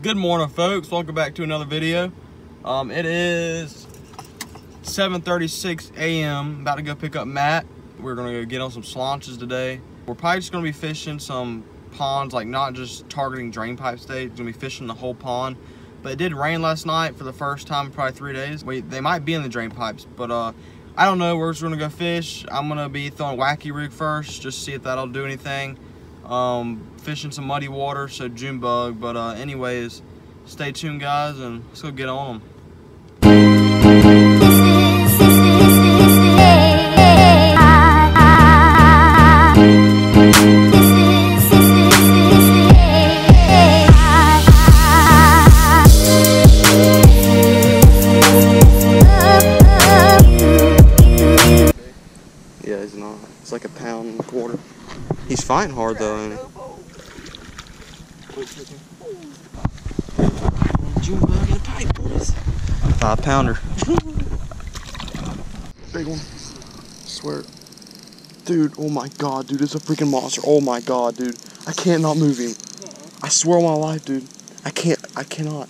Good morning, folks. Welcome back to another video. It is 7:36 a.m. About to go pick up Matt. We're gonna go get on some slaunches today. We're probably just gonna be fishing some ponds, like not just targeting drain pipe state. We're gonna be fishing the whole pond. But it did rain last night for the first time in probably 3 days. They might be in the drain pipes, but I don't know. We're just gonna go fish. I'm gonna be throwing wacky rig first, just to see if that'll do anything. Fishing some muddy water, so June bug. But anyways, stay tuned, guys, and let's go get on them. Yeah, he's not. It's like a pound and a quarter. He's fighting hard though, ain't he? June bug in a pipe, boys. 5-pounder. Big one. I swear. Dude, oh my god, dude, it's a freaking monster. Oh my god, dude. I can't not move him. I swear on my life, dude. I cannot.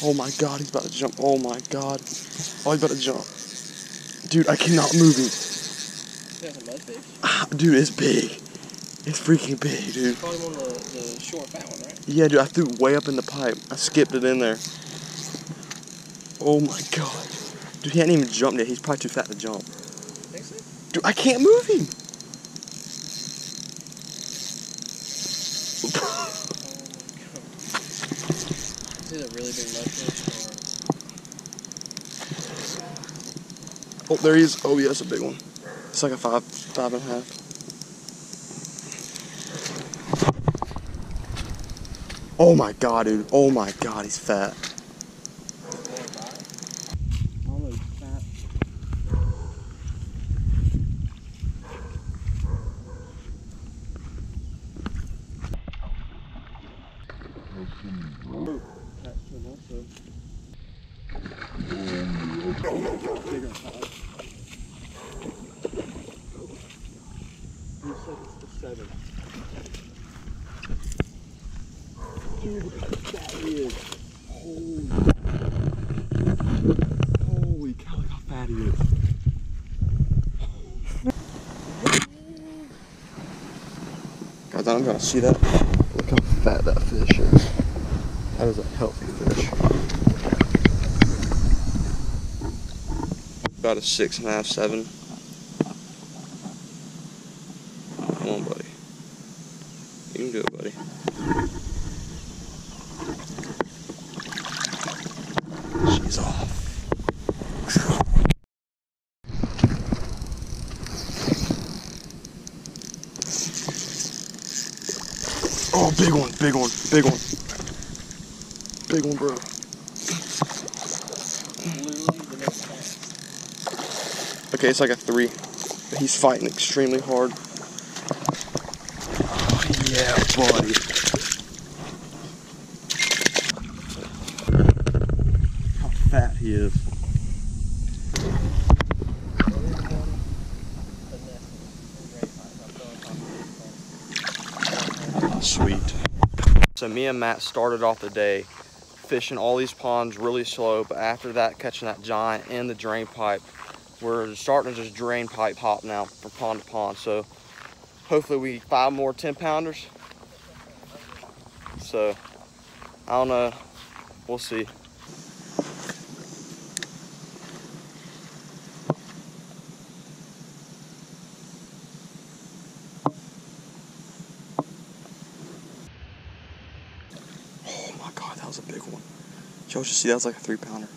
Oh my god, he's about to jump. Oh my god. Oh, he's about to jump. Dude, I cannot move him. Dude, it's big. It's freaking big, dude. Caught him on the short fat one, right? Yeah, dude, I threw it way up in the pipe. I skipped it in there. Oh my god. Dude, he hadn't even jumped yet. He's probably too fat to jump. Think so? Dude, I can't move him. Oh my god. Is it a really big mudfish or? Oh, there he is. Oh, yeah, it's a big one. It's like a 5.5. Oh my god, dude. Oh my god, he's fat. Almost fat. Dude, that is. Holy cow, look how fat he is. Guys, I'm gonna see that. Look how fat that fish is. That is a healthy fish. About a 6.5, 7. Come on, buddy. You can do it, buddy. She's off. Oh, big one, big one, big one. Big one, bro. Okay, it's like a 3. But he's fighting extremely hard. Oh, yeah, buddy. How fat he is. Sweet. So me and Matt started off the day fishing all these ponds really slow, but after that, catching that giant in the drain pipe. We're starting to just drain pipe hop now from pond to pond. So hopefully we get 5 more 10-pounders. So I don't know, we'll see. Oh my god, that was a big one. Y'all should see that was like a 3-pounder.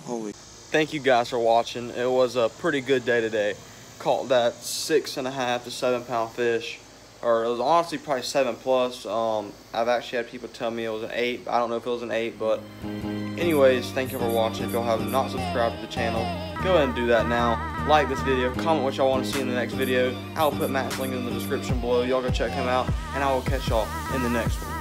Holy. Thank you guys for watching. It was a pretty good day today. Caught that 6.5 to 7-pound fish. Or it was honestly probably 7+. I've actually had people tell me it was an 8. I don't know if it was an 8, but anyways, thank you for watching. If y'all have not subscribed to the channel, go ahead and do that now. Like this video, comment what y'all want to see in the next video. I will put Matt's link in the description below. Y'all go check him out, and I will catch y'all in the next one.